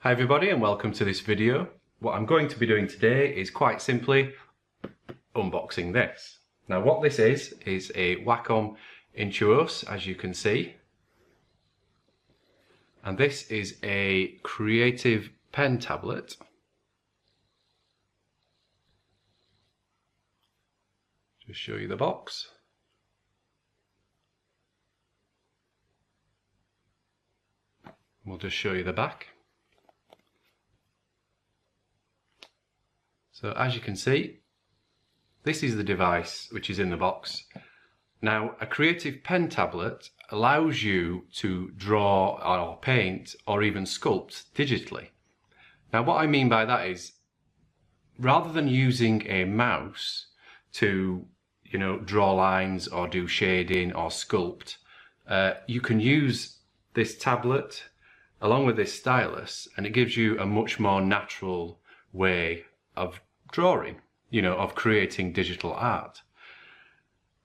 Hi everybody and welcome to this video. What I'm going to be doing today is quite simply unboxing this. Now what this is a Wacom Intuos, as you can see. And this is a creative pen tablet. Just show you the box. We'll just show you the back. So as you can see, this is the device which is in the box. Now, a creative pen tablet allows you to draw or paint or even sculpt digitally. Now, what I mean by that is, rather than using a mouse to, draw lines or do shading or sculpt, you can use this tablet along with this stylus, and it gives you a much more natural way of drawing, of creating digital art.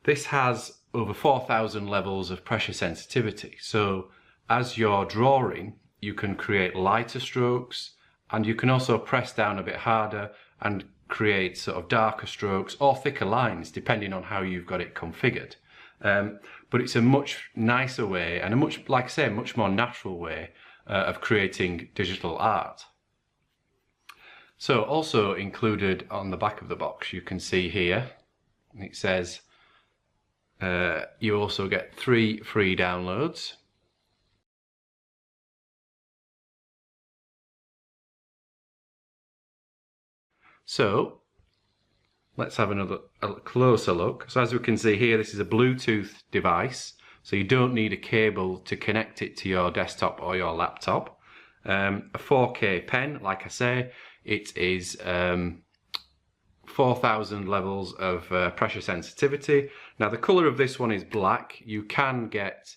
This has over 4,000 levels of pressure sensitivity. So as you're drawing, you can create lighter strokes, and you can also press down a bit harder and create sort of darker strokes or thicker lines, depending on how you've got it configured. But it's a much nicer way and a much more natural way of creating digital art. So also included on the back of the box, you can see here, it says you also get 3 free downloads. So let's have a closer look. So as we can see here, this is a Bluetooth device. So you don't need a cable to connect it to your desktop or your laptop. A 4K pen, like I say, it is 4,000 levels of pressure sensitivity. Now the colour of this one is black. You can get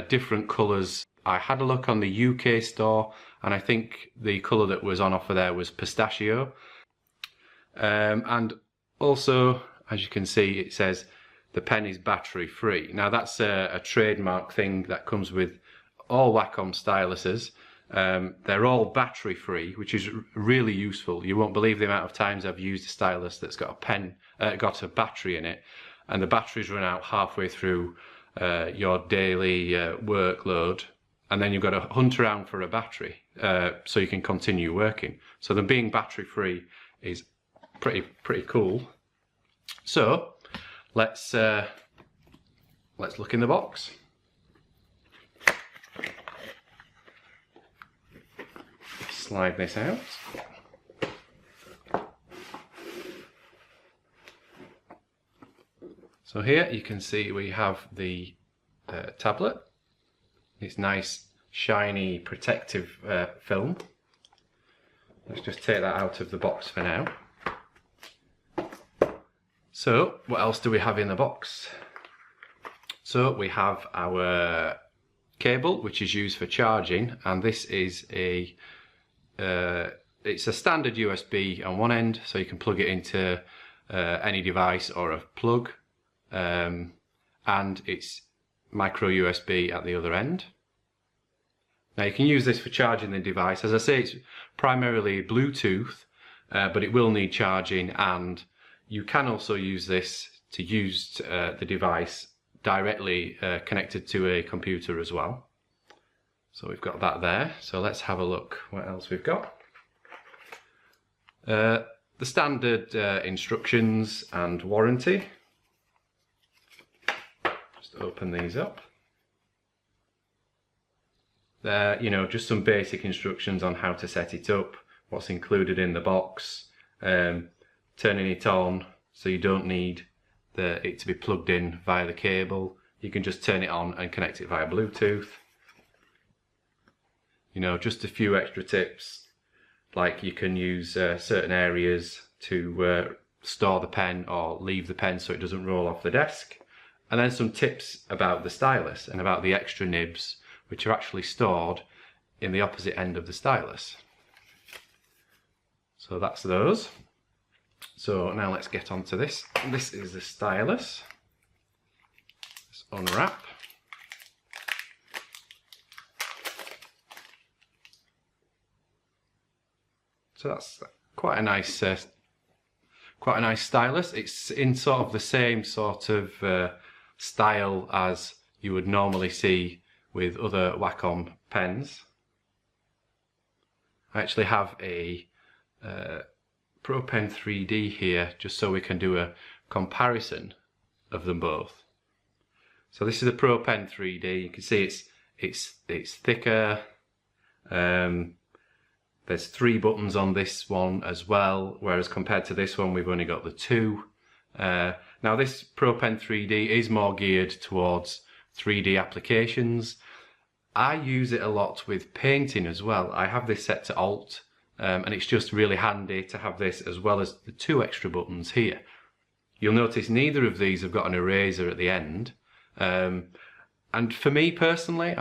different colours. I had a look on the UK store and I think the colour that was on offer there was pistachio. And also, as you can see, it says the pen is battery free. Now that's a trademark thing that comes with all Wacom styluses. They're all battery free, which is really useful. You won't believe the amount of times I've used a stylus that's got a battery in it, and the batteries run out halfway through your daily workload, and then you've got to hunt around for a battery so you can continue working. So them being battery free is pretty cool. So let's look in the box. Slide this out. So here you can see we have the tablet. It's nice, shiny, protective film. Let's just take that out of the box for now. So what else do we have in the box? So we have our cable, which is used for charging, and this is it's a standard USB on one end, so you can plug it into any device or a plug, and it's micro USB at the other end. Now you can use this for charging the device. As I say, it's primarily Bluetooth, but it will need charging, and you can also use this to use the device directly connected to a computer as well. So we've got that there. So let's have a look what else we've got. The standard instructions and warranty. Just open these up. There, just some basic instructions on how to set it up, what's included in the box, turning it on so you don't need it to be plugged in via the cable. You can just turn it on and connect it via Bluetooth. Just a few extra tips, like you can use certain areas to store the pen or leave the pen so it doesn't roll off the desk. And then some tips about the stylus and about the extra nibs, which are actually stored in the opposite end of the stylus. So that's those. So now let's get on to this. This is the stylus. Let's unwrap. So that's quite a nice stylus. It's in sort of the same sort of style as you would normally see with other Wacom pens. I actually have a Pro Pen 3D here just so we can do a comparison of them both. So this is a Pro Pen 3D. You can see it's thicker. There's 3 buttons on this one as well, whereas compared to this one we've only got the 2. Now this Pro Pen 3D is more geared towards 3D applications. I use it a lot with painting as well. I have this set to Alt, and it's just really handy to have this as well as the 2 extra buttons here. You'll notice neither of these have got an eraser at the end. And for me personally,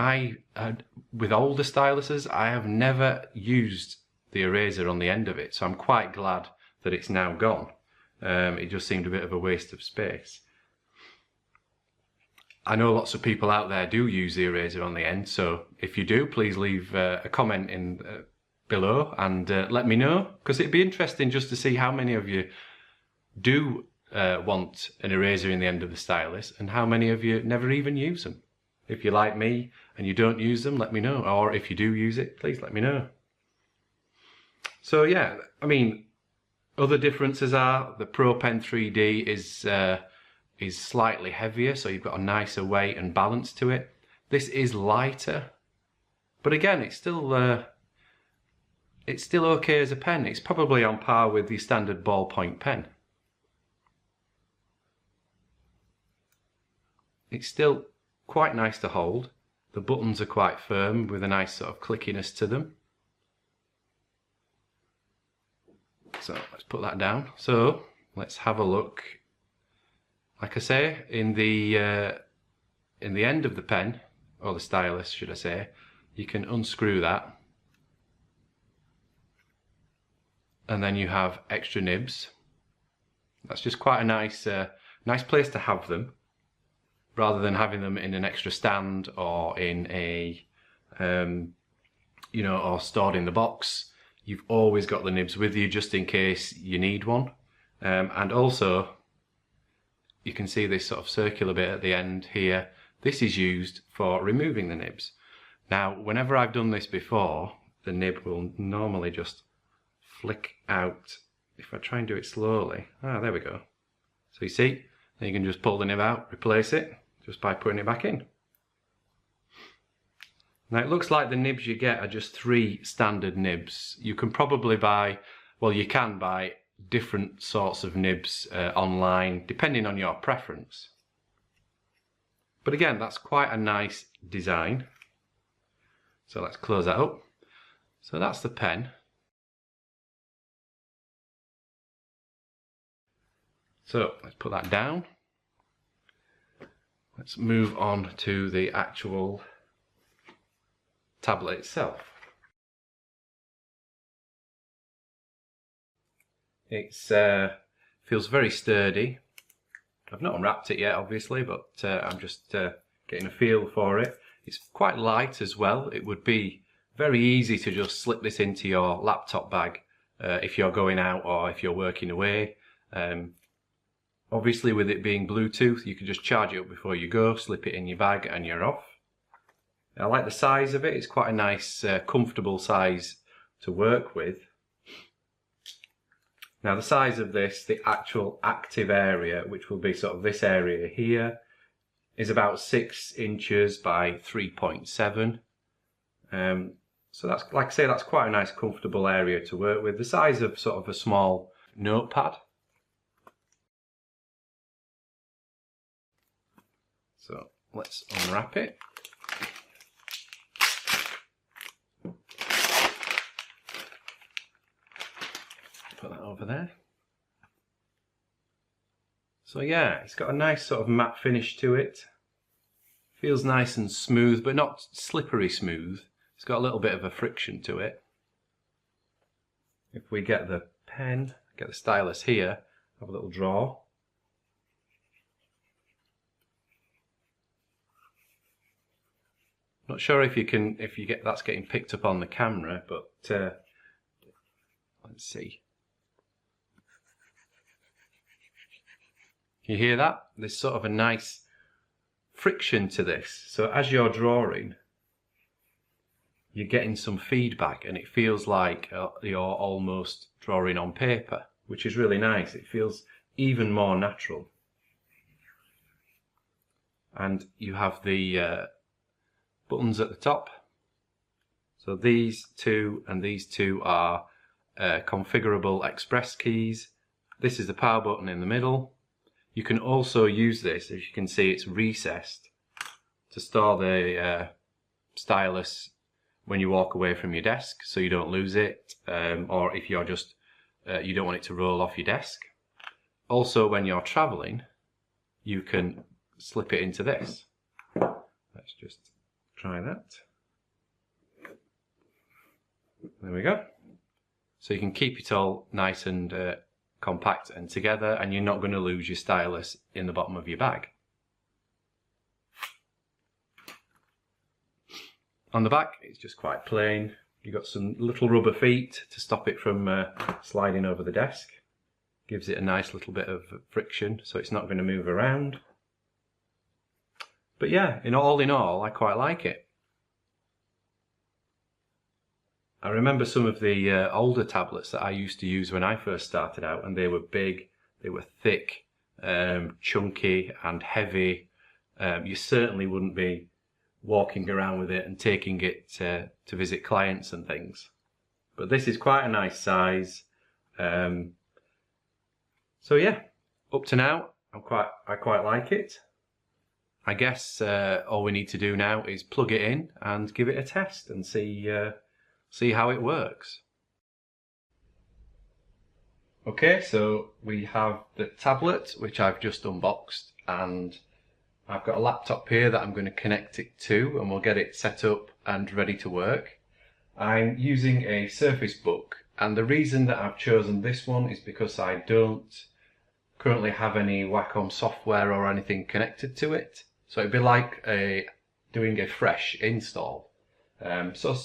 with older styluses, I have never used the eraser on the end of it, so I'm quite glad that it's now gone. It just seemed a bit of a waste of space. I know lots of people out there do use the eraser on the end, so if you do, please leave a comment in below and let me know, because it'd be interesting just to see how many of you do want an eraser in the end of the stylus and how many of you never even use them. If you're like me and you don't use them, let me know, or if you do use it, please let me know. So yeah, I mean, other differences are the Pro Pen 3D is slightly heavier, so you've got a nicer weight and balance to it. This is lighter, but again, it's still okay as a pen. It's probably on par with the standard ballpoint pen. It's still quite nice to hold. The buttons are quite firm with a nice sort of clickiness to them. So let's put that down. So let's have a look. Like I say, in the end of the pen, or the stylus should I say, you can unscrew that, and then you have extra nibs. That's just quite a nice place to have them, rather than having them in an extra stand or in a or stored in the box. You've always got the nibs with you just in case you need one. And also you can see this sort of circular bit at the end here. This is used for removing the nibs. Now, whenever I've done this before, the nib will normally just flick out. If I try and do it slowly, there we go. So you see, then you can just pull the nib out, replace it, just by putting it back in. Now it looks like the nibs you get are just 3 standard nibs. You can probably buy, well, you can buy different sorts of nibs online depending on your preference. But again, that's quite a nice design. So let's close that up. So that's the pen. So let's put that down. Let's move on to the actual tablet itself. It feels very sturdy. I've not unwrapped it yet, obviously, but I'm just getting a feel for it. It's quite light as well. It would be very easy to just slip this into your laptop bag if you're going out or if you're working away. Obviously, with it being Bluetooth, you can just charge it up before you go, slip it in your bag, and you're off. I like the size of it. It's quite a nice, comfortable size to work with. Now, the size of this, the actual active area, which will be sort of this area here, is about 6 inches by 3.7. So that's, like I say, that's quite a nice, comfortable area to work with. The size of sort of a small notepad. So let's unwrap it. Put that over there. So yeah, it's got a nice sort of matte finish to it. Feels nice and smooth, but not slippery smooth. It's got a little bit of a friction to it. If we get the pen, get the stylus here, have a little drawer. Not sure if you get that's getting picked up on the camera, but Let's see. Can you hear that? There's sort of a nice friction to this. So as you're drawing, you're getting some feedback and it feels like you're almost drawing on paper, which is really nice. It feels even more natural. And you have the buttons at the top. So these two and these two are configurable express keys. This is the power button in the middle. You can also use this, as you can see it's recessed, to store the stylus when you walk away from your desk so you don't lose it, or if you're just you don't want it to roll off your desk. Also, when you're traveling, you can slip it into this. Let's just try that. There we go. So you can keep it all nice and compact and together, and you're not going to lose your stylus in the bottom of your bag. On the back, it's just quite plain. You've got some little rubber feet to stop it from sliding over the desk. Gives it a nice little bit of friction, so it's not going to move around. But yeah, in all, I quite like it. I remember some of the older tablets that I used to use when I first started out, and they were big, they were thick, chunky and heavy. You certainly wouldn't be walking around with it and taking it to visit clients and things. But this is quite a nice size. So yeah, up to now, I quite like it. I guess all we need to do now is plug it in and give it a test and see how it works. Okay, so we have the tablet, which I've just unboxed, and I've got a laptop here that I'm going to connect it to, and we'll get it set up and ready to work. I'm using a Surface Book, and the reason that I've chosen this one is because I don't currently have any Wacom software or anything connected to it. So it'd be like doing a fresh install. So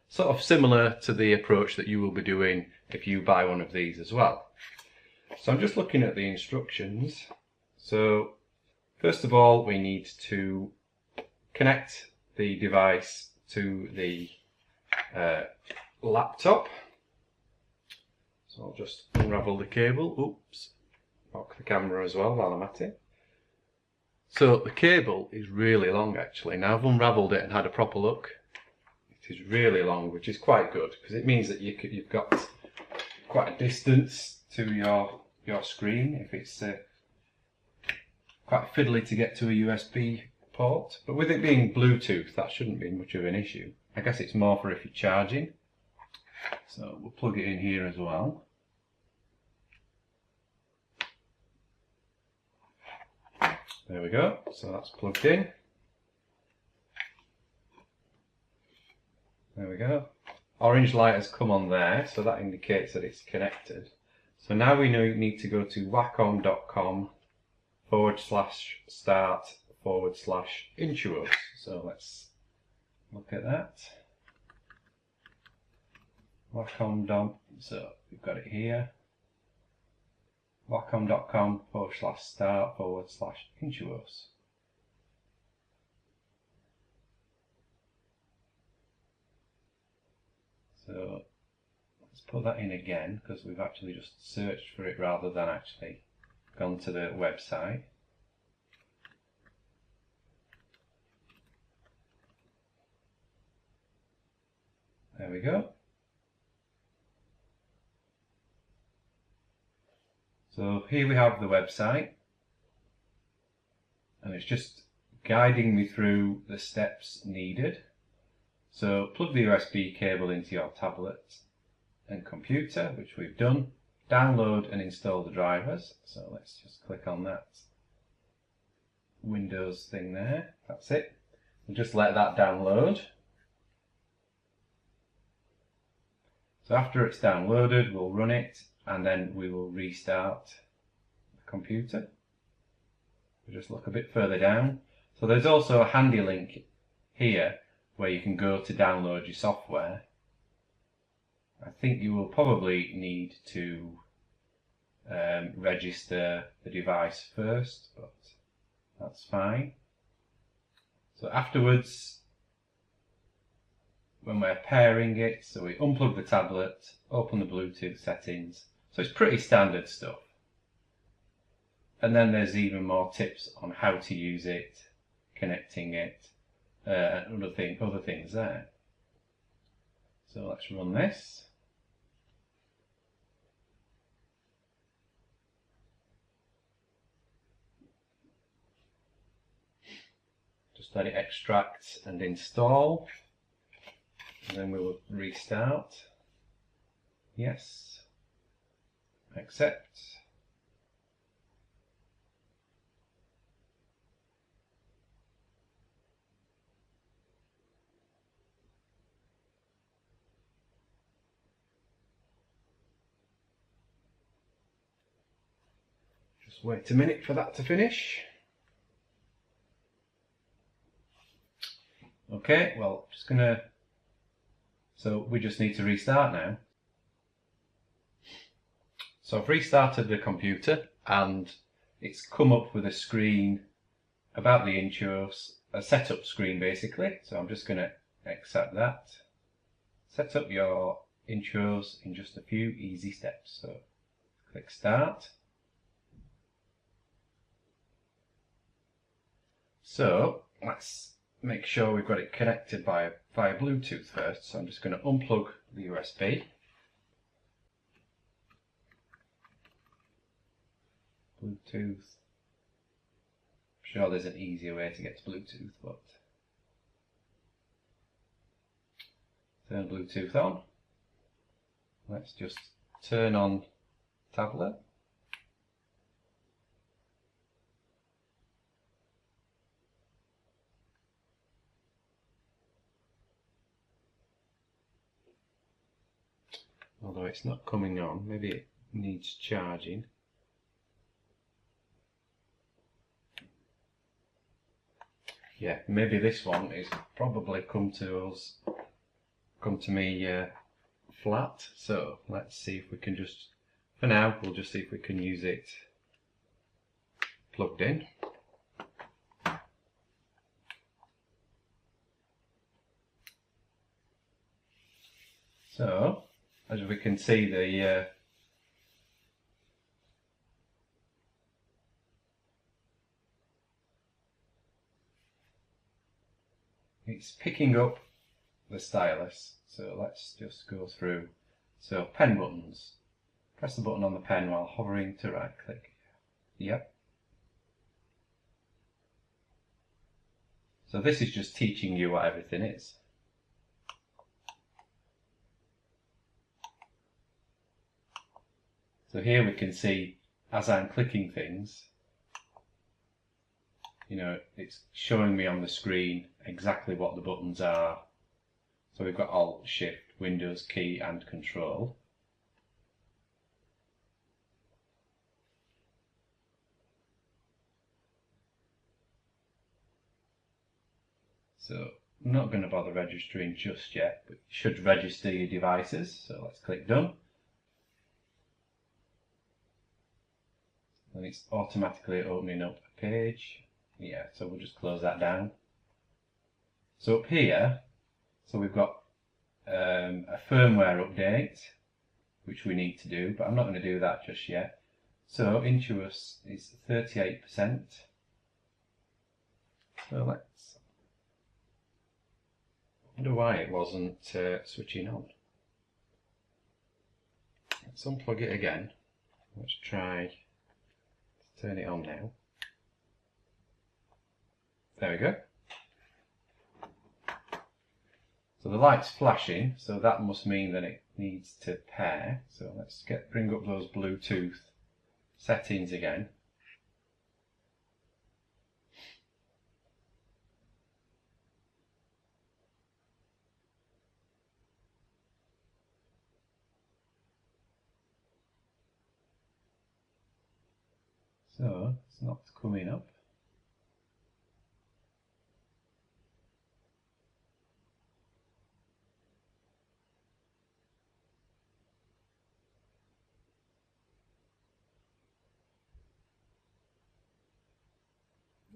sort of similar to the approach that you will be doing if you buy one of these as well. So I'm just looking at the instructions. So first of all, we need to connect the device to the laptop. So I'll just unravel the cable. Oops, lock the camera as well while I'm at it. So the cable is really long actually. Now I've unravelled it and had a proper look. It is really long, which is quite good because it means that you've got quite a distance to your screen if it's quite fiddly to get to a USB port. But with it being Bluetooth, that shouldn't be much of an issue. I guess it's more for if you're charging. So we'll plug it in here as well. There we go, so that's plugged in. There we go. Orange light has come on there, so that indicates that it's connected. So now we need to go to wacom.com/start/Intuos. So let's look at that. Wacom. So we've got it here. Wacom.com/start/Intuos. So let's put that in again because we've actually just searched for it rather than actually gone to the website. There we go. So here we have the website, and it's just guiding me through the steps needed. So plug the USB cable into your tablet and computer, which we've done. Download and install the drivers. So let's just click on that Windows thing there. That's it. We'll just let that download. So after it's downloaded, we'll run it and then we will restart the computer. We'll just look a bit further down. So there's also a handy link here where you can go to download your software. I think you will probably need to register the device first, but that's fine. So afterwards, when we're pairing it, so we unplug the tablet, open the Bluetooth settings. So it's pretty standard stuff. And then there's even more tips on how to use it, connecting it, and other things there. So let's run this. Just let it extract and install. And then we will restart. Yes. Accept. Just wait a minute for that to finish. Okay, well, so we just need to restart now. So I've restarted the computer and it's come up with a screen about the Intuos, a setup screen basically. So I'm just going to accept that. Set up your Intuos in just a few easy steps. So click Start. So let's make sure we've got it connected via Bluetooth first. So I'm just going to unplug the USB. Bluetooth. I'm sure there's an easier way to get to Bluetooth, but turn Bluetooth on. Let's just turn on tablet. Although it's not coming on, maybe it needs charging. Yeah, maybe this one is probably come to me flat. So let's see if we can just, for now, we'll just see if we can use it plugged in. So, as we can see, it's picking up the stylus. So let's just go through. So pen buttons. Press the button on the pen while hovering to right click. Yep. So this is just teaching you what everything is. So here we can see, as I'm clicking things, you know, it's showing me on the screen exactly what the buttons are. So we've got Alt, Shift, Windows key and Control. So I'm not going to bother registering just yet, but you should register your devices. So let's click Done. And it's automatically opening up a page. Yeah, so we'll just close that down. So up here, so we've got a firmware update, which we need to do, but I'm not going to do that just yet. So Intuos is 38%. So let's wonder why it wasn't switching on. Let's unplug it again. Let's try to turn it on now. There we go. So the light's flashing, so that must mean that it needs to pair. So let's bring up those Bluetooth settings again. So it's not coming up.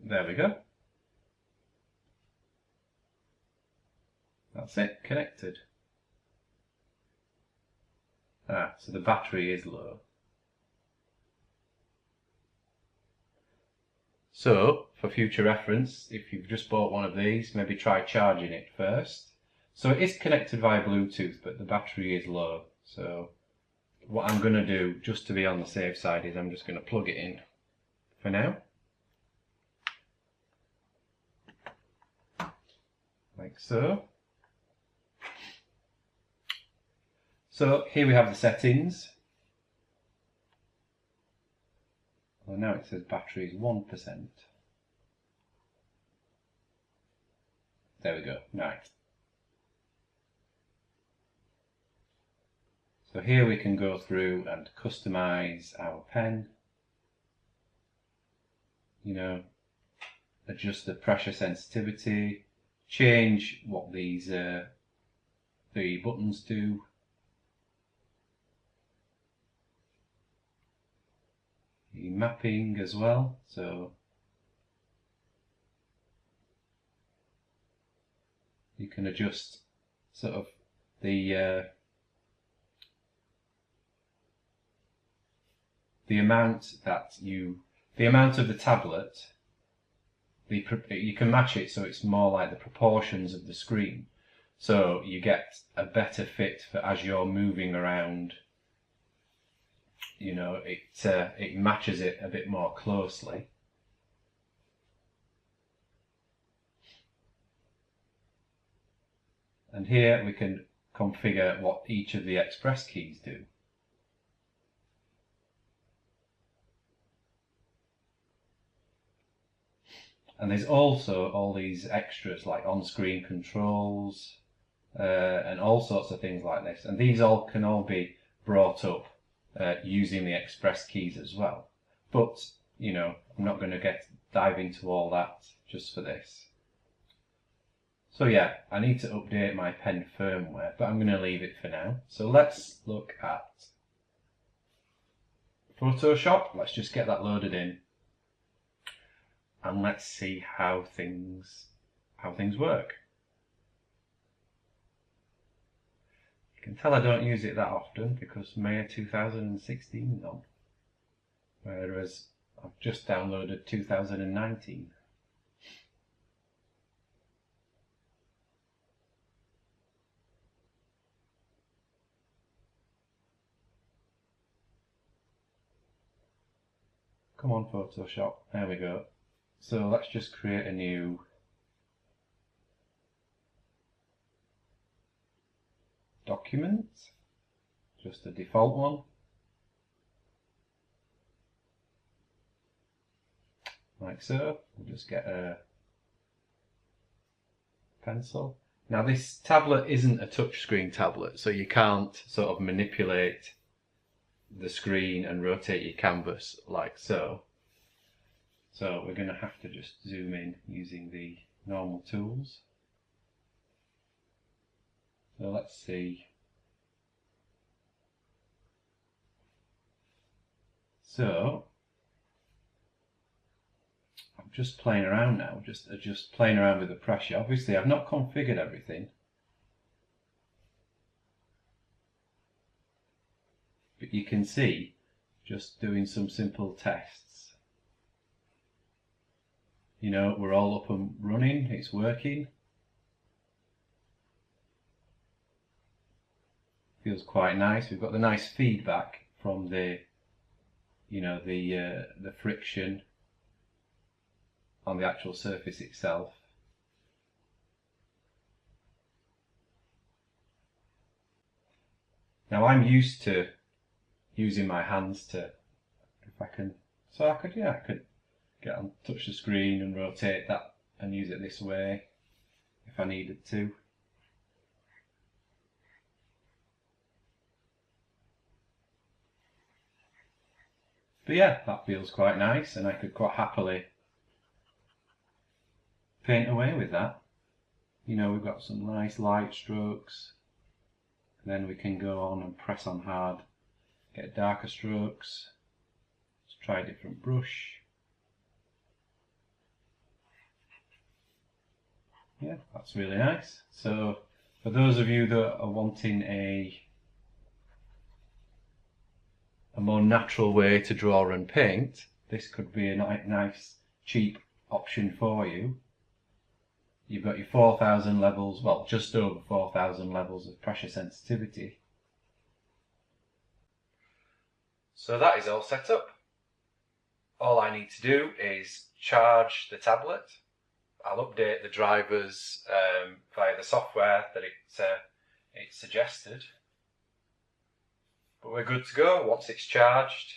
There we go. That's it, connected. So the battery is low. So, for future reference, if you've just bought one of these, maybe try charging it first. So it is connected via Bluetooth, but the battery is low. So what I'm going to do, just to be on the safe side, is I'm just going to plug it in for now. Like so. So here we have the settings. Well, now it says battery is 1%. There we go, right. So here we can go through and customize our pen. You know, adjust the pressure sensitivity, change what these the buttons do. The mapping as well, so you can adjust sort of the amount of the tablet. You can match it so it's more like the proportions of the screen, so you get a better fit for as you're moving around. You know, it matches it a bit more closely. And here we can configure what each of the express keys do. And there's also all these extras like on-screen controls and all sorts of things like this. And these can all be brought up using the express keys as well. But, you know, I'm not going to dive into all that just for this. So yeah, I need to update my pen firmware, but I'm going to leave it for now. So let's look at Photoshop. Let's just get that loaded in. And let's see how things work. You can tell I don't use it that often because May 2016 is on, whereas I've just downloaded 2019. Come on, Photoshop. There we go. So let's just create a new document, just a default one. Like so. We'll just get a pencil. Now this tablet isn't a touchscreen tablet, so you can't sort of manipulate the screen and rotate your canvas like so. So we're going to have to just zoom in using the normal tools. So let's see. So I'm just playing around now, just playing around with the pressure. Obviously I've not configured everything, but you can see just doing some simple tests. You know, we're all up and running, it's working. Feels quite nice. We've got the nice feedback from the, you know, the friction on the actual surface itself. Now I'm used to using my hands to, if I can, so I could get on, touch the screen and rotate that and use it this way if I needed to. But yeah, that feels quite nice, and I could quite happily paint away with that. You know, we've got some nice light strokes, and then we can go on and press on hard, get darker strokes. Let's try a different brush. Yeah, that's really nice. So for those of you that are wanting a more natural way to draw and paint, this could be a nice cheap option for you. You've got your 4000 levels, well, just over 4000 levels of pressure sensitivity. So that is all set up. All I need to do is charge the tablet. I'll update the drivers via the software that it suggested. But we're good to go. Once it's charged,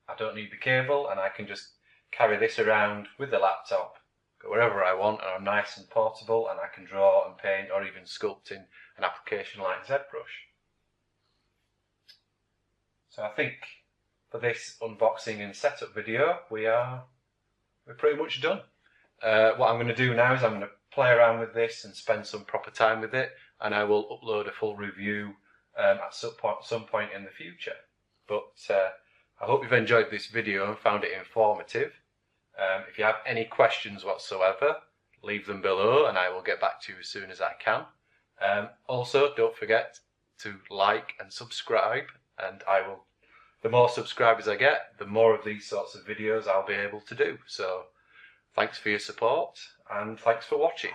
I don't need the cable and I can just carry this around with the laptop, go wherever I want, and I'm nice and portable, and I can draw and paint or even sculpt in an application like ZBrush. So I think for this unboxing and setup video, we're pretty much done. What I'm going to do now is I'm going to play around with this and spend some proper time with it, and I will upload a full review at some point in the future. But I hope you've enjoyed this video and found it informative. If you have any questions whatsoever, leave them below and I will get back to you as soon as I can. Also, don't forget to like and subscribe, and the more subscribers I get, the more of these sorts of videos I'll be able to do. So thanks for your support and thanks for watching.